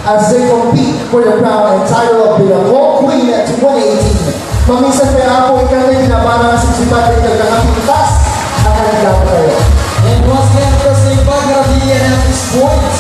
as they compete for the crown and title of Binakol Queen at 2018. Maminsan kaya po ikatay ginabanang sa sipat ng kagkakapintas ang kanagdapat tayo. And once again, President Bagravi, and at this point,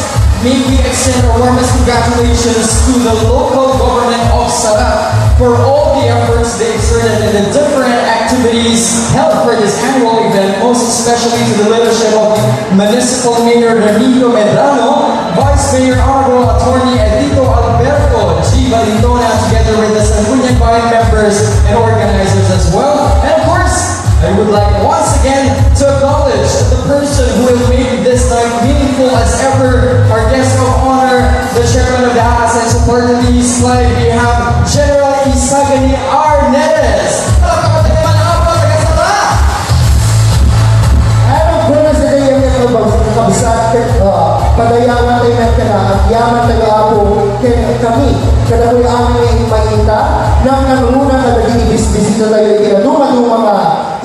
may we extend our warmest congratulations to the local government of Sarrat for all the efforts they exerted in the different activities held for this annual event, most especially to the leadership of Municipal Mayor Ramiro Medrano, Vice Mayor Honorable Attorney Edito Alberto G. Valintona, together with the Sangguniang Bayan members and organizers as well. And of course, I would like once again to acknowledge the person who has made this night meaningful as ever, our guest of honor, the chairman of the House and support of the East Clyde. We have General Isagani Arnedes. Padayaman tayo na ka na at yaman taga-apo kami kada ko'y amin ay imayita nang nanununa na naging ibis-bisita tayo kinadumang mga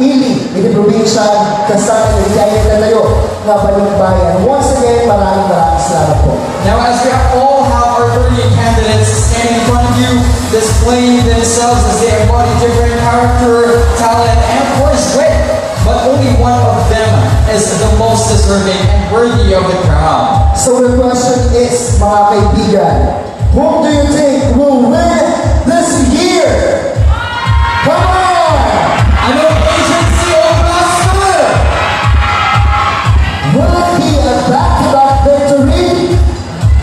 ili hindi probinsya kasama na ikayat na tayo nga bayan. Once again, maraming salamat po. Now as we all have our 30 candidates standing in front of you, displaying themselves as they embody different character, talent, and of course wit, but only one of them is the most deserving and worthy of the crown. So the question is, mga kaibigan, whom do you think will win this year? Come on! Ano agency o master? Will it be a back-to-back victory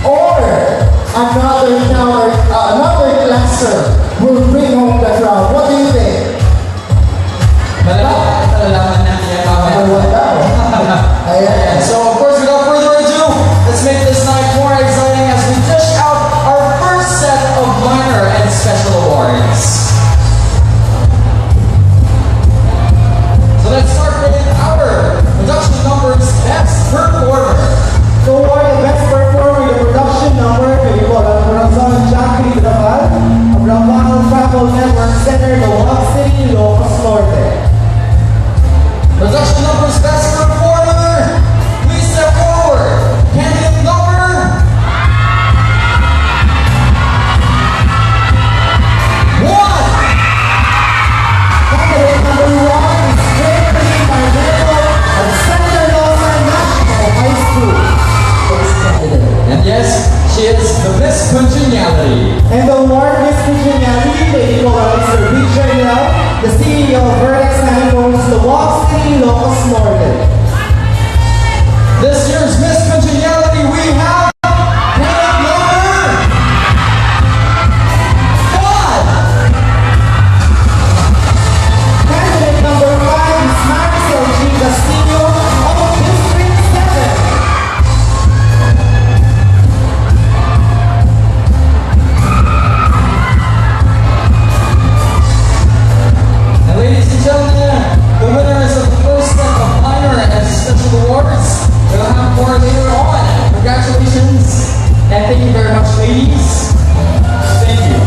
or another classer will bring home the crown? What do you think? Malalaman natin yan mamaya. Ayan. So of course, without further ado, let's make this night more exciting as we dish out our first set of minor and special awards. So let's start with our production numbers best performer. To award the best performer, the production number may be called on Corazon Jackie Raval of Raval Travel Network Center, Olay City, Ilocos Norte. Production numbers best performer. Please step forward. Candidate number 1. Candidate number 1 is Jerich Clyde Panlaque of Center Lawson National High School. And yes, she is the Miss Congeniality. And the award Miss Congeniality may be called on Mr. Richard Lau, the CEO of Vertex Animals, the Walk City, Ilocos Norte. This year's Miss Congeniality, we have candidate number 5. Candidate number 5 is Marcel G. Castillo of District 7. And ladies and gentlemen, the winners of the first set of minor and special awards, we'll have more later on. Congratulations, and thank you very much, ladies. Thank you.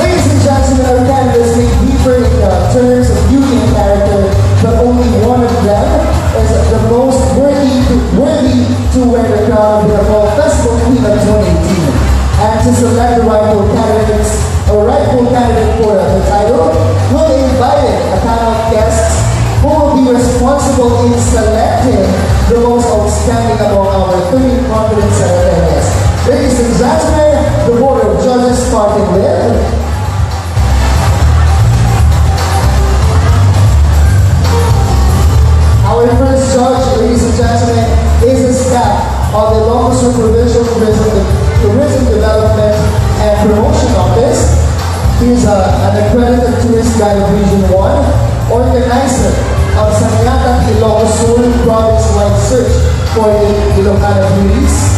Ladies and gentlemen, our candidates may differ in terms of beauty and character, but only one of them is the most worthy to wear the crown of the Binakol Festival Queen of 2018. And to select the rightful candidate for the title, we'll be invited a panel of guests who will be responsible in selecting the most outstanding among our 30 confident candidates. Ladies and gentlemen, the Board of Judges starting with our first judge, ladies and gentlemen, is the staff of the Ilocos Provincial Tourism Development and Promotion Office. He is an accredited tourist guide of Region 1, organizer of Sarrat Ilocos Norte province-wide search for the Ilocano beauties,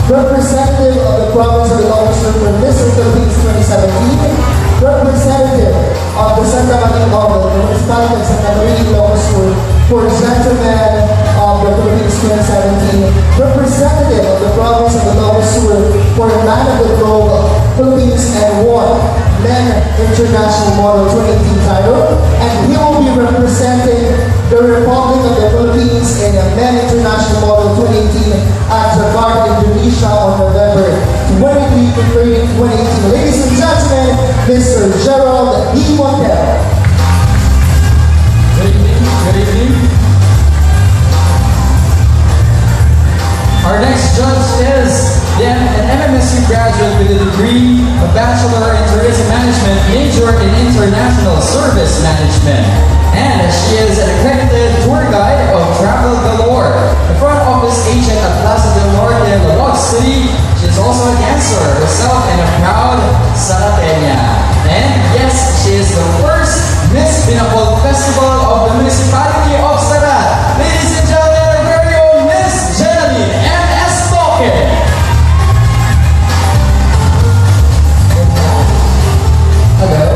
representative of the province of Ilocos Norte for Miss Philippines 2017, representative of the Santa Maria of the Municipality of Santa Maria Ilocos Norte for Gentleman of the Philippines 2017, representative of the province of Ilocos Norte for Man of the Globe Philippines and won Men International Model 2018 title, and Our next judge is an MMSU graduate with a degree, a Bachelor in Tourism Management, major in International Service Management. And she is an accredited tour guide of Travel Galore, the front office agent at Plaza del Norte in Ilocos City. She is also a dancer herself and a proud Sarrateña. And yes, she is the first Miss Binakol Festival of the Municipality of Sarrat. Ladies and gentlemen, our very own Miss M.S. Hello.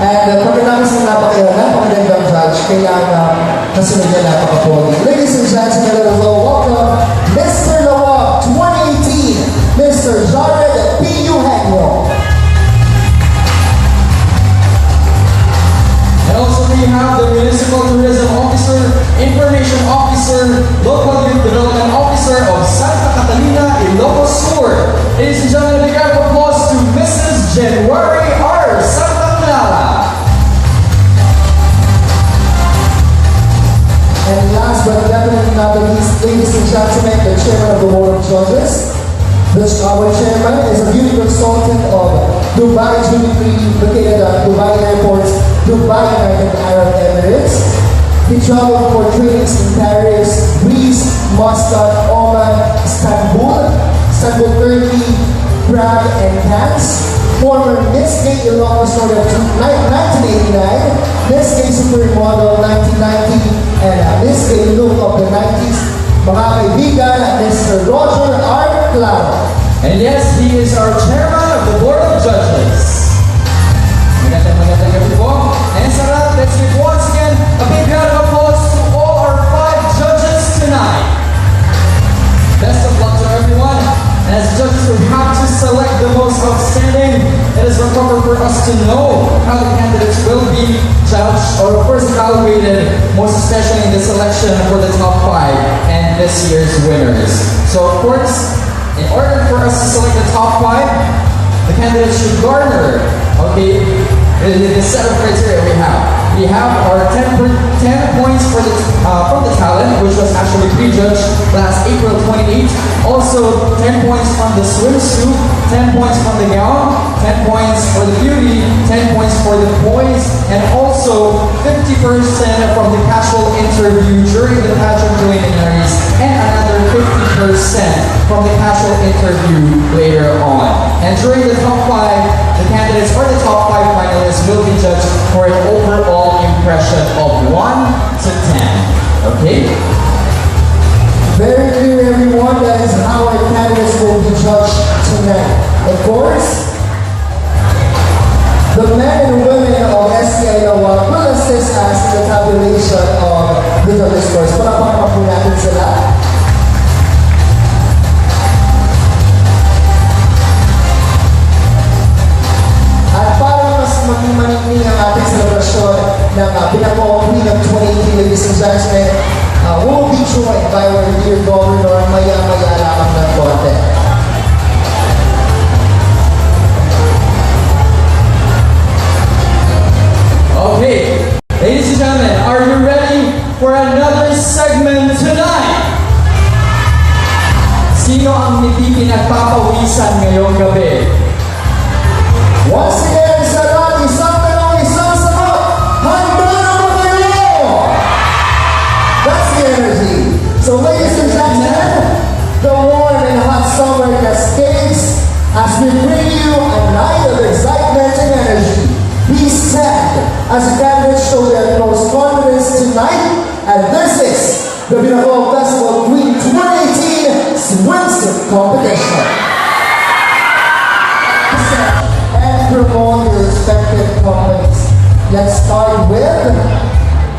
And pagkatapos ng napakagandang judge, kailangan kasunod na napaka-pogi. Ladies and gentlemen, welcome Mr. Lawag 2018, Mr. Jerich Clyde. And also we have the Municipal Tourism Officer, Information Officer, Local Youth Development Officer of Santa Catalina, Ilocos Norte. Ladies and gentlemen, big round of applause to Mrs. January R. Santa Clara. And last but definitely not the least, ladies and gentlemen, the chairman of the Board of Judges. Our chairman is a beauty consultant of Dubai Duty Free, located at Dubai Airports, Dubai, United Arab Emirates. He traveled for trainings in Paris, Greece, Muscat, Oman, Istanbul, Turkey, Prague, and Cannes. Former Miss Ilocos Norte of 1989, Miss Supermodel 1990, and Miss Look of the 90s. Mga kaibigan, Mr. Roger R. Claro. And yes, he is our chairman of the Board of Judges. Magandang gabi po. And Sarrat, let's give once again a big round of applause to all our 5 judges tonight. Best of luck to everyone. And as judges, we have to select the most outstanding. It is proper for us to know how the candidates will be judged or first evaluated, most especially in the selection for the top 5 and this year's winners. So of course, in order for us to select the top 5, the candidates should garner, the set of criteria we have. We have our 10 points for from the talent, which was actually prejudged last April 28th. Also, 10 points from the swimsuit, 10 points from the gown, 10 points for the beauty, 10 points for the poise, and also 50% from the casual interview during the pageant preliminaries, and another 50% from the casual interview later on. And during the top 5, the candidates or the top 5 finalists will be judged for an overall impression of 1 to 10. Okay? Very clear, everyone. That is how our candidates will be judged tonight. Of course, the men and women of STI Lawag will assist us in the tabulation of the judges' scores. Palakpakan po natin sila. At para mas maging maningning ang ating selebrasyon ng Binakol Queen of 2018, ladies and gentlemen, we'll be joined by our dear Governor, maya-maya lamang ng konti. Okay, ladies and gentlemen, are you ready for another segment tonight? Sino ang hindi pinagpapawisan ngayong gabi? Once again, Sarrat, isang tanong, isang sagot. Handa na ba kayo? That's the energy. So ladies and gentlemen, the warm and hot summer cascades as we bring you a night of excitement and energy. Please stand as the candidates show their most confidence tonight. And this is the Binakol Festival Queen 2018 Swimsuit Competition. Promote your respective companies. Let's start with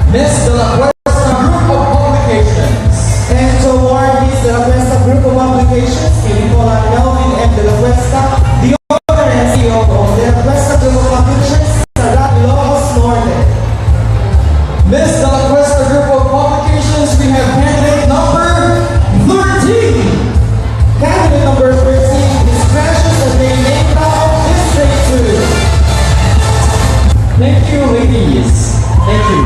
Miss Ilocos Group of Publications. And to award Miss Ilocos Group of Publications, Nicola Melvin and De La Cuesta, the owner and CEO of the Ilocos Group of Publications, Sarrat, Ilocos Norte. Miss Ilocos Group of Publications, we have candidate number 13. Candidate number 13 is Precious and Neyra of District 2. Thank you, ladies. Thank you.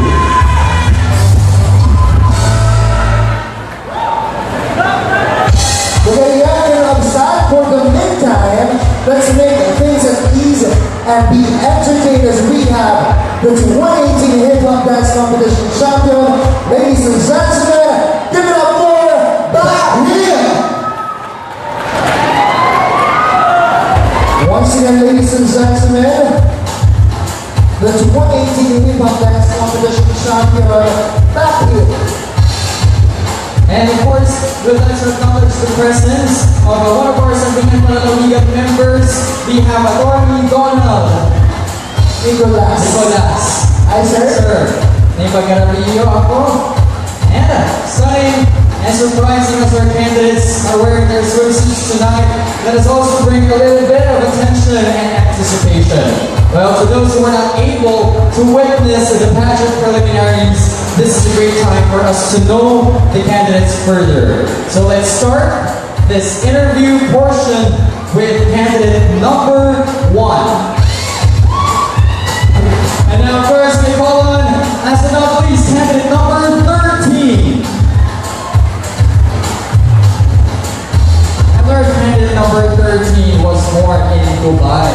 We're getting getting upset for the meantime. Let's make things at ease and be entertained as we have the 2018 Hip Hop Dance Competition champion, ladies and gentlemen. Give it up for Back Here. Once again, ladies and gentlemen, the 2018 Hip Hop Dance Competition champion, Back Here. And of course, we'd like to acknowledge the presence of one of our Binakol members. We have Attorney Donald Nicolas. Hi, sir. Naipagkarapiyo ako. And stunning and surprising as our candidates are wearing their swimsuits tonight, let us also bring a little bit of attention and anticipation. Well, to those who are not able to witness the pageant preliminaries, this is a great time for us to know the candidates further. So let's start this interview portion with candidate number 1. And now first we call on, last but not least, candidate number 13. And our candidate number 13 was born in Dubai.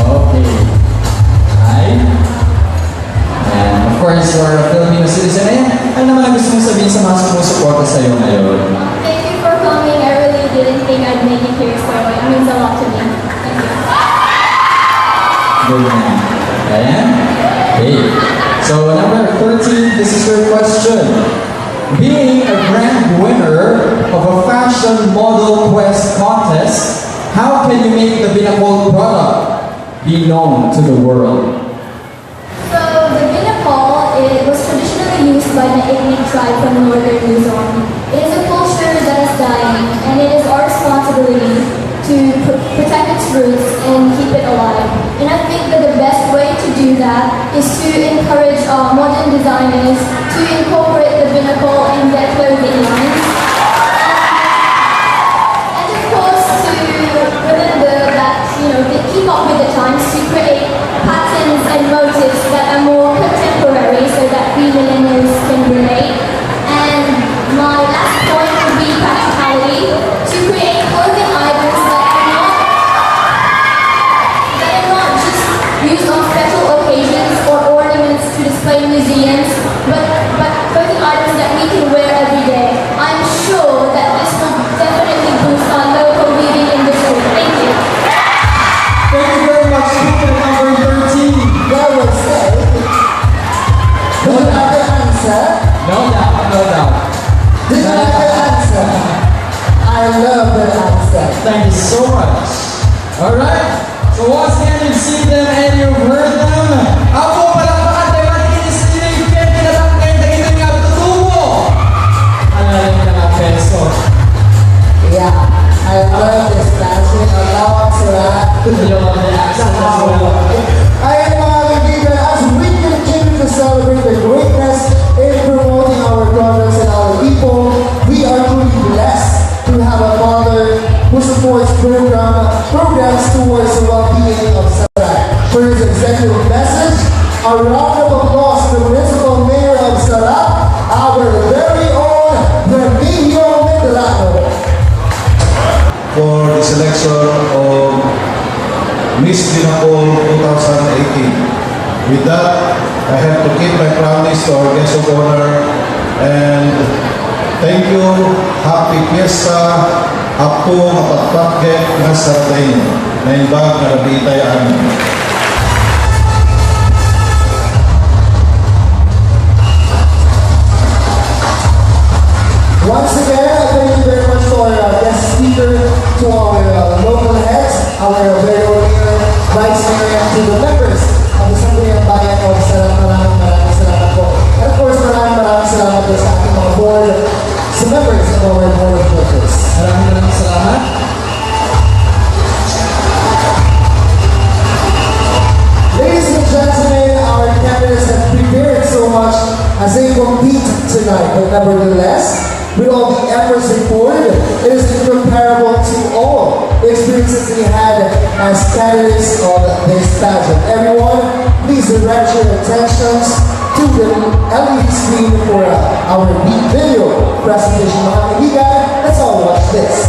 Okay. Hi. And of course, you're a Filipino citizen. Ano naman gusto mong sabihin sa mga sumusuporta sa iyo ngayon? Thank you for coming. I really didn't think I'd make it here, so it means a lot to me. Thank you. Good man. Ayan. Okay. So number 13, this is your question. Being a grand winner of a fashion model quest contest, how can you make the Binakol product be known to the world? So, the Binakol, it was traditionally used by the ethnic tribe from northern Luzon. It is a culture that is dying, and it is our responsibility to protect its roots and keep it alive. And I think that the best way to do that is to encourage modern designers to incorporate the Binakol in their clothing lines. And of course, to remember that, they keep up with the times to create patterns and motifs that are more contemporary so that we millennials can relate. And my last point would be practicality, to create clothing items that are not just used on special occasions or ornaments to display in museums, but clothing items that we can wear every day. I'm sure that this will definitely boost our local weaving industry. Thank you. Thank you very much, candidate number 13. Well, let's say, did you like the answer? No doubt. Did you like the answer? I love the answer. Thank you so much. Alright, so once again, you've seen them and you've heard them. Ako palakpakan tayo natin isinig kaya kinatangkay na ito nga tutubo. Alam niyo na peso. Yeah, I love this dancing. I love Sarrat. You love the accent as well. Ayan mga kaibigan, as we continue to celebrate the greatness in promoting our products and our people, we are truly blessed to have a father who supports programs towards the well-being of Sarrat. For his executive message, a round of applause to the Municipal Mayor of Sarrat, our very own Millenial Philippines for the selection of Miss Binakol 2018. With that, I have to keep my promise to our guest of honor and thank you, happy fiesta, ako mapagpakget nga sa tayo na imbag na nabitay amin. Once again, thank you very much to our guest speaker, to our local heads, our very own mayor, vice mayor, and to the members of the Sangguniang Bayan of Sarrat. Maraming salamat po. And of course, maraming salamat po sa ating mga board, sa members of our board of directors. Maraming salamat. Ladies and gentlemen, our candidates have prepared so much as they compete tonight, but nevertheless, with all the efforts they poured, it is incomparable to all the experiences we had as candidates of this pageant. Everyone, please direct your attentions to the LED screen for our video presentation. Mga kaibigan, let's all watch this.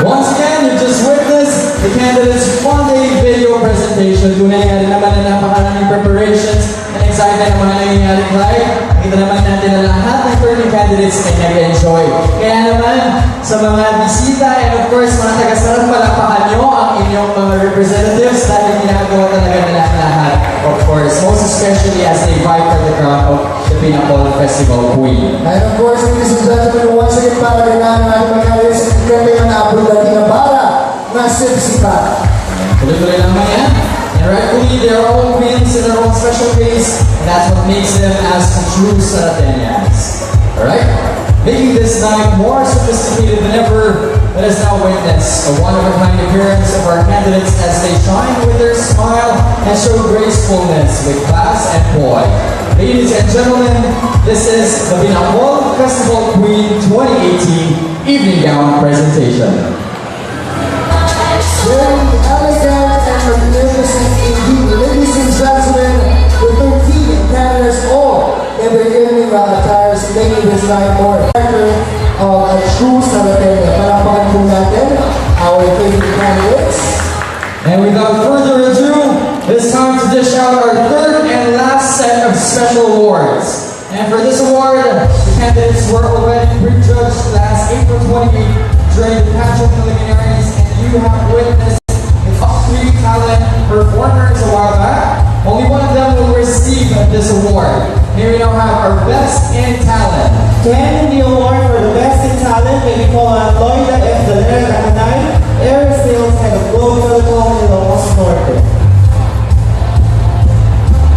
Once again, you just witnessed the candidates' one-day video presentation. Tunay nga rin naman na napakaraming preparations and excitement ang mga nangyayari, Clyde. Kita naman natin na lahat ng turning candidates ay nag-enjoy. Kaya naman, sa mga bisita and of course, mga taga-Sarrat, palakpakan nyo ang inyong mga representatives dahil ginagawa talaga nila lahat. Of course, most especially as they fight for the crown of the Binakol Festival Queen. And of course, ladies and gentlemen, once again, para rin namin ang mga candidates sa kanyang naabot na para na sipsipan. Tuloy-tuloy lang mga yan. And rightfully, they are all queens in their own special case, and that's what makes them as true Sarratenians. Alright? Making this night more sophisticated than ever, let us now witness a one-of-a-kind appearance of our candidates as they shine with their smile and show gracefulness with class and poise. Ladies and gentlemen, this is the Binakol Festival Queen 2018 Evening Gown Presentation. Very elegant and magnificent indeed. Ladies and gentlemen, the 13 candidates all in their evening attires making this night more character of a true Sarratenian. Palakpakan po natin our favorite candidates. And without further ado, it's time to dish out our third and last set of special awards. And for this award, the candidates were already prejudged last April 28 during the pageant preliminaries, and you have witnessed the top 3 talent performers a while back. Only one of them will receive this award. Here we now have our Best in Talent. Then the award for the Best in Talent may be called on Olay Neyra, Air Sales Head of Global Miss Ilocos Norte.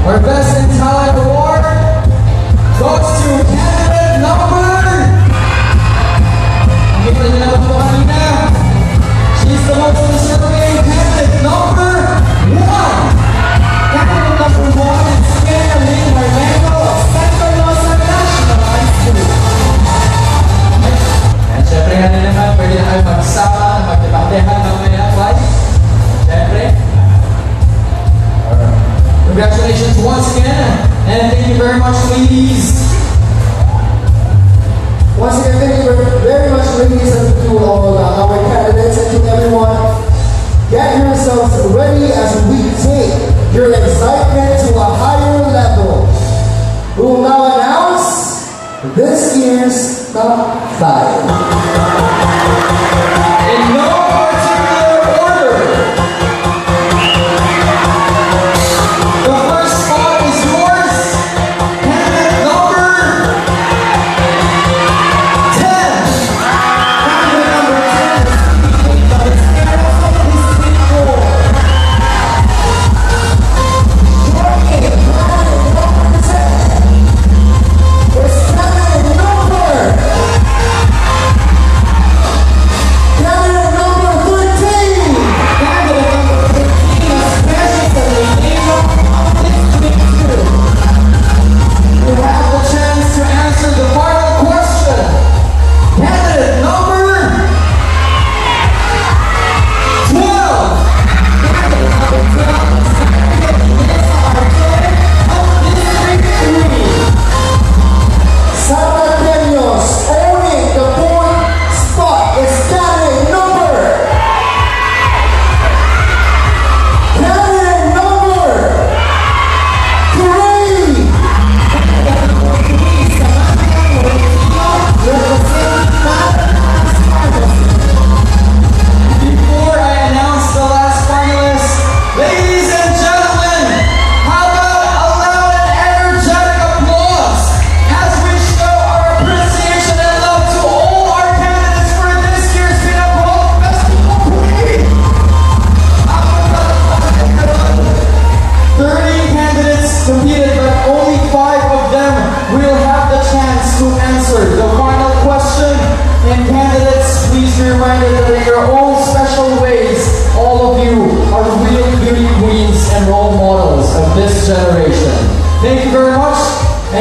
Our Best in Talent award goes to candidate number... Kita niyo na ito kanina. She's the most deserving candidate number 1. Candidate number 1 is Millenial Philippines National Pageant. And syempre nga din naman, pwede na kayo magsama, magdebatehan mamaya, right? Syempre. Alright. Congratulations once again, and thank you very much, ladies. Once again, thank you very much, ladies, and to all our candidates and to everyone. Get yourselves ready as we take your excitement to a higher level. We will now announce this year's top 5. In no particular order. The first spot is yours. Candidate number 10. Candidate number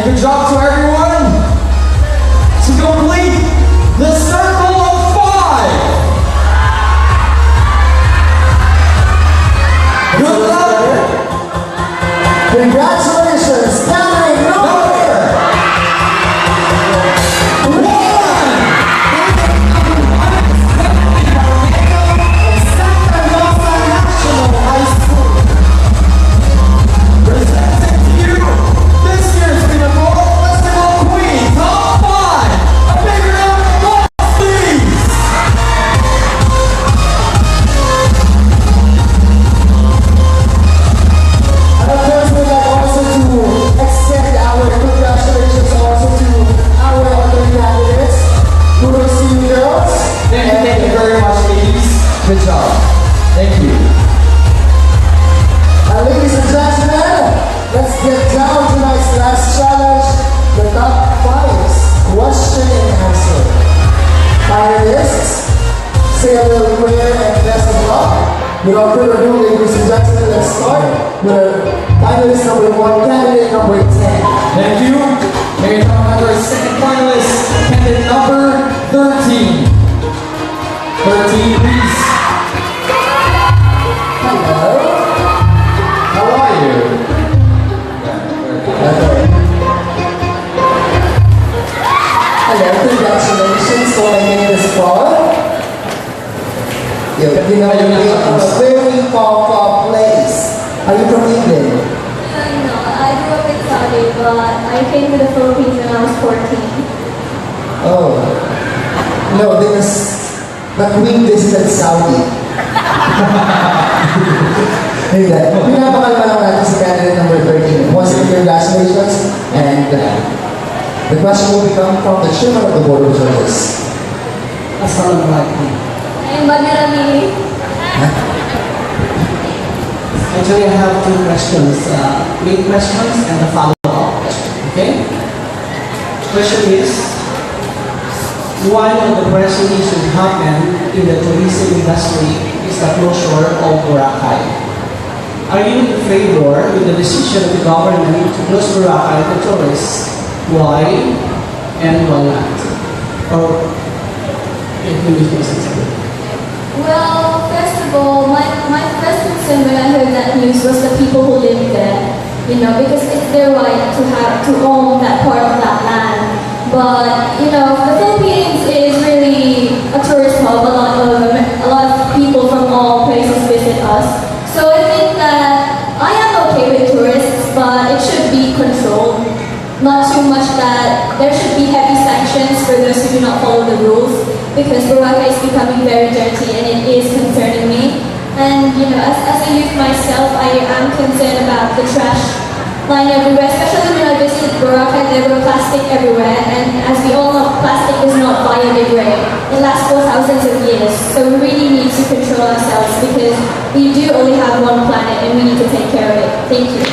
'Good job to everyone. To complete the circle of 5. job. Thank you. Ladies and gentlemen, let's get down to tonight's last challenge, the top 5 question and answer. Finalists, say a little prayer and best of luck. Without further ado, ladies and gentlemen, let's start with finalist number 1, candidate number 10. Thank you. May we come another second finalist, candidate number 13. 13, please. Hello. How are you? Hello, congratulations for making it this far. You know, you're in a very far place. Are you from England? No, I grew up in Saudi, but I came to the Philippines when I was 14. Oh. No, because the Queen visited Saudi. Hindi. Pinapakalma lang natin si candidate number 13. Once again, congratulations. And the question will become from the chairman of the Board of Judges. Assalamualaikum. I'm Magnarami. Actually, I have 2 questions. Main questions and a follow-up question. Okay? Question is, one of the pressing issues happen in the tourism industry is the closure of Boracay. Are you in favor with the decision of the government to close Boracay to tourists? Why and why not? Or if you wish to say. Well, first of all, my first concern when I heard that news was the people who live there. You know, because it's their right to own that part of that land. But you know, the Philippines is really a tourist hub. A lot of people from all places visit us. So I think that I am okay with tourists, but it should be controlled. Not too much that there should be heavy sanctions for those who do not follow the rules, because Boracay is becoming very dirty and it is concerning me. And you know, as a youth myself, I am concerned about the trash lying everywhere, especially when I visited Boracay. There were plastic everywhere, and as we all know, plastic is not biodegrade. It lasts for thousands of years, so we really need to control ourselves because we do only have one planet and we need to take care of it. Thank you.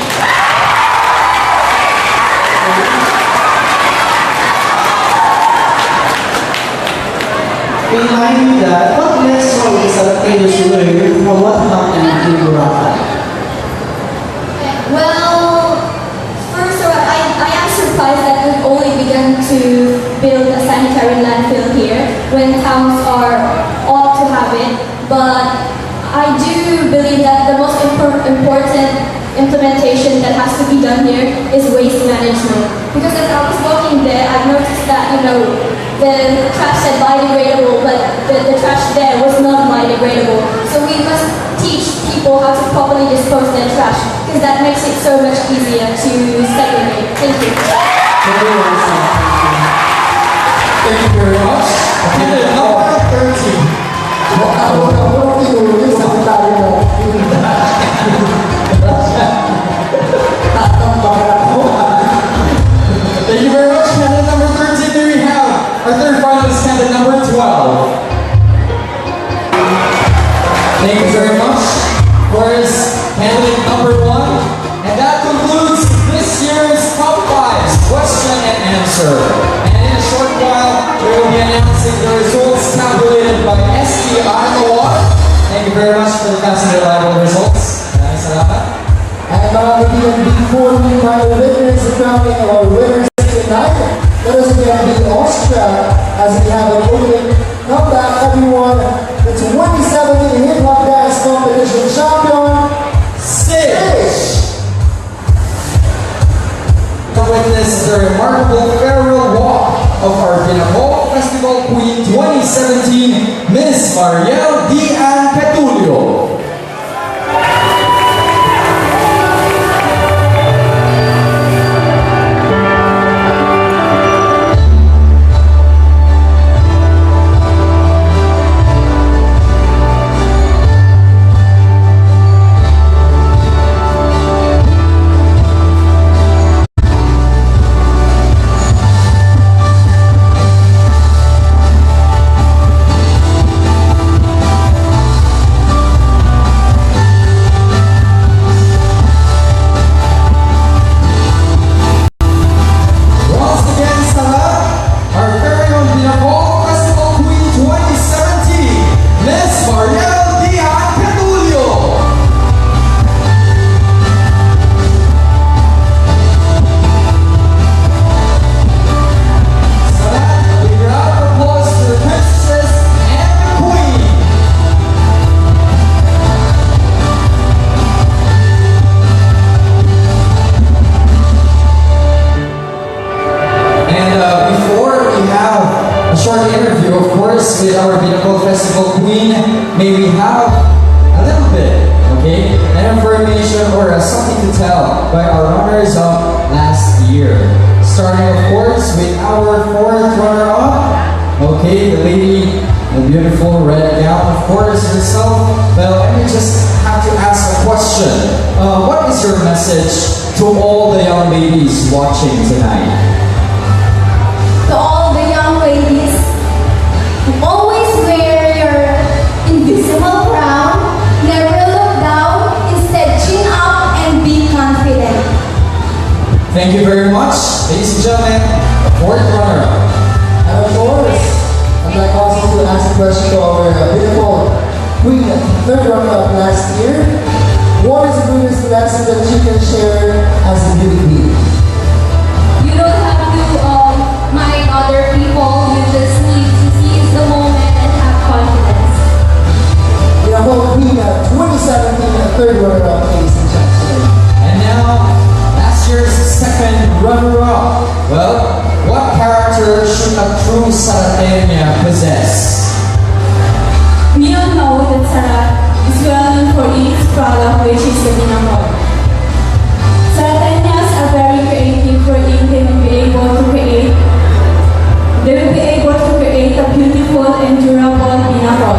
In line with that, what lessons are players learn from what happened in Boracay? Well, first of all, I am surprised that we've only begun to build a sanitary landfill here when towns ought to have it. But I do believe that the most important implementation that has to be done here is waste management. Because as I was walking there, I noticed that, you know, the trash said biodegradable, but the trash there was not biodegradable. So we must teach people how to properly dispose their trash, because that makes it so much easier to segregate. Thank you. Thank you very much. Candidate number 13. Thank you very much, candidate number 13. There we have our third finalist, candidate number 12. Thank you very much. Chorus, candidate number 1. And that concludes this year's top 5 question and answer. And in a short while, we will be announcing the results tabulated by STI Award. Thank you very much for the fast and reliable results. Maraming salamat. And again, before we final winners, the crowning of our winners tonight, let us again be awestruck as we have an opening comeback, everyone. The 2017 Hip Hop Dance Competition champion, Stitch. To witness the remarkable farewell walk of our Binakol Festival Queen 2017, Miss Mariel Dian Petulio. Binakol Festival Queen, may we have a little bit, okay, an information or something to tell by our runners up last year. Starting, of course, with our fourth runner-up, okay, the lady, the beautiful red gown, of course, herself. Well, let me just have to ask a question. What is your message to all the young ladies watching tonight? To all the young ladies, always wear your invisible crown, never look down, instead chin up and be confident. Thank you very much, ladies and gentlemen, the fourth runner-up. And of course, I'd like also to ask a question to our Binakol Queen, third runner-up last year. What is the greatest lesson that you can share as a beauty queen? You don't have to mind other people, you just need to seize the moment and have confidence. Binakol Queen 2017, third runner-up, ladies and gentlemen. And now, last year's second runner-up. Well, what character should a true Sarratenia possess? We all know that Sarrat is well known for its product, which is the Binakol. Sarratenians are very creative wherein they will be able to create a beautiful and durable Binakol.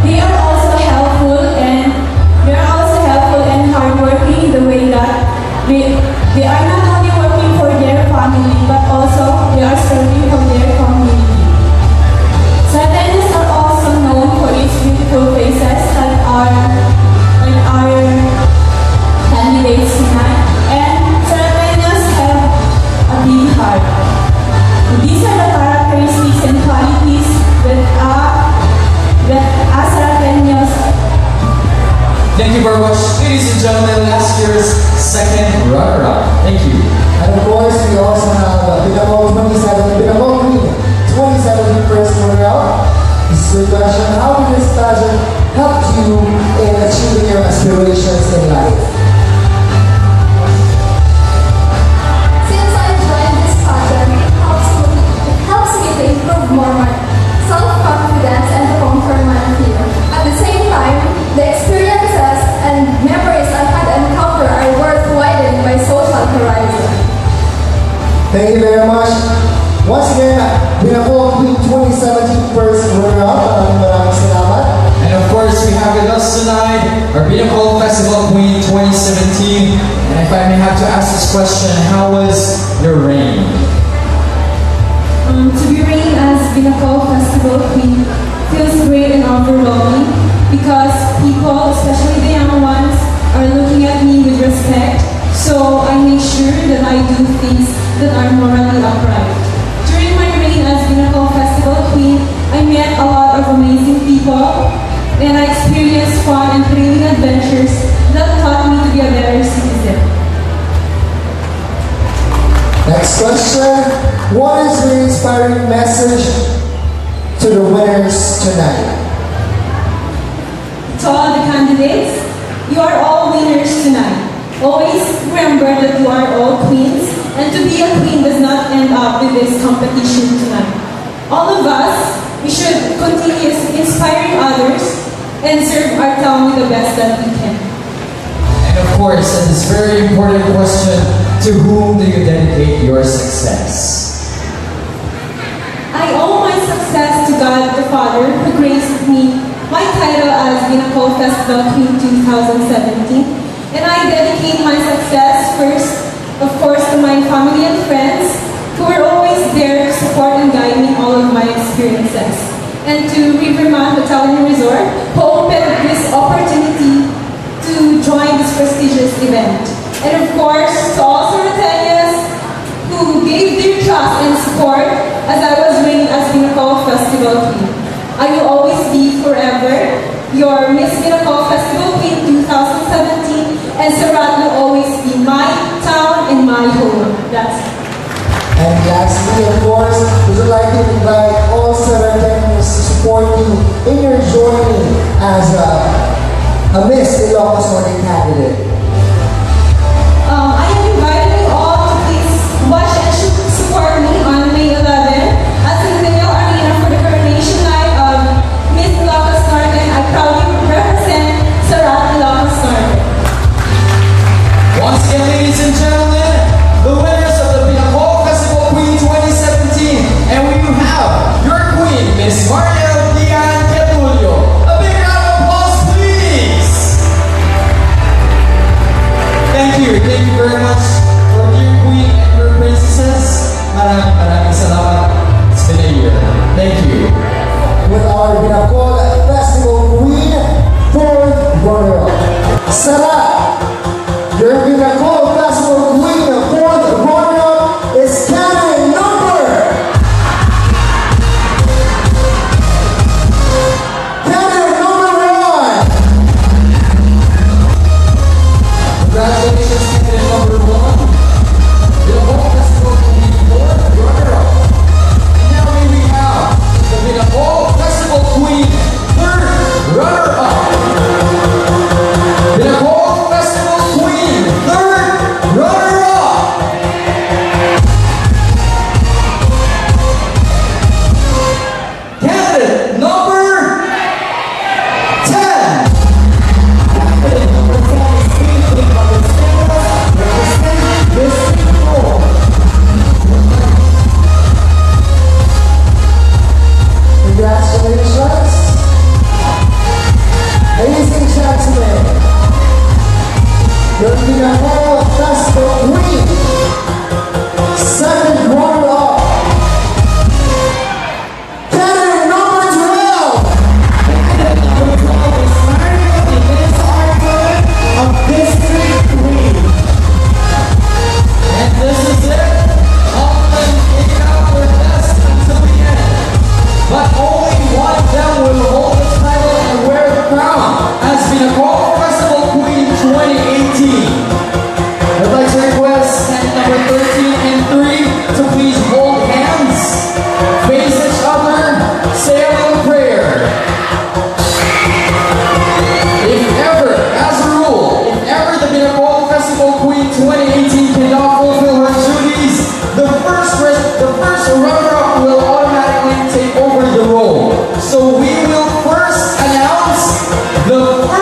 They are also helpful and hardworking in the way that they are not only working for their family but also they are serving for their community. Sarratenians are also known for its beautiful faces that are candidates tonight, and Sarratenians have a big heart. These are the characteristics and qualities that as Sarratenians. Thank you very much, ladies and gentlemen, last year's second runner-up. Thank you. And of course, we also have Binakol 27, Binakol Queen 2017 first runner-up. This is your question. How did this pageant help you in achieving your aspirations in life? Since I joined this pageant, it helps me to improve more my self-confidence and to conquer my fear. At the same time, the experiences and memories I had encountered are worth widening my social horizon. Thank you very much. Once again, Binakol Queen 2017 first runner-up. Maraming salamat. And of course, we have with us tonight our Binakol Festival Queen 2017. And if I may have to ask this question, how was your reign? To be reigning as Binakol Festival Queen feels great and overwhelming because people, especially the young ones, are looking at me with respect. So I make sure that I do things that are morally upright. During my reign as Binakol Festival Queen, I met a lot of amazing people and I experienced fun and thrilling adventures that taught me to be a better citizen. Next question. What is your inspiring message to the winners tonight? To all the candidates, you are all winners tonight. Always remember that you are all queens, and to be a queen does not end up with this competition tonight. All of us, we should continue inspiring others and serve our town with the best that we can. And of course, and this very important question, to whom do you dedicate your success? I owe my success to God the Father who graced me my title as Binakol Festival Queen 2017. And I dedicate my success first, of course, to my family and friends who were always there to support and guide me in all of my experiences. And to Riverman Hotel and Resort who opened this opportunity to join this prestigious event. And of course, to all Sarratenians who gave their trust and support as I was reigning as Binakol Festival Queen. I will always be forever your Miss Ilocos Festival Queen 2017, and Sarrat will always be my town and my home. That's it. And lastly, of course, we would like to invite all Sarratenians to support you in your journey as a Miss Ilocos Norte candidate. I am inviting you all to please watch and support me on May 11 at the Millenial Arena for the coronation night of our Binakol Festival Queen, fourth runner-up. Sarrat, your Binakol Festival Queen, fourth runner-up is carrying number 1. Congratulations, candidate number 1. Binakol Festival Queen, fourth runner-up. And now may we have the Binakol Festival Queen, third runner-up. Binakol Festival Queen, third runner-up. Candidate number 10. Congratulations. Ladies and gentlemen, your Binakol Festival Queen, second runner-up, candidate number 12. Of District Queen. And this is it. All of them taking out their best until the end. But only one of them will hold the title and wear the crown as Binakol Festival Queen 2018. I'd like to request candidate number 13 and 3 to please hold hands, face each other, say a little prayer. If ever, as a rule, if ever the Binakol Festival Queen 2018 cannot fulfill her duties, the first runner-up will automatically take over the role. So we will first announce the first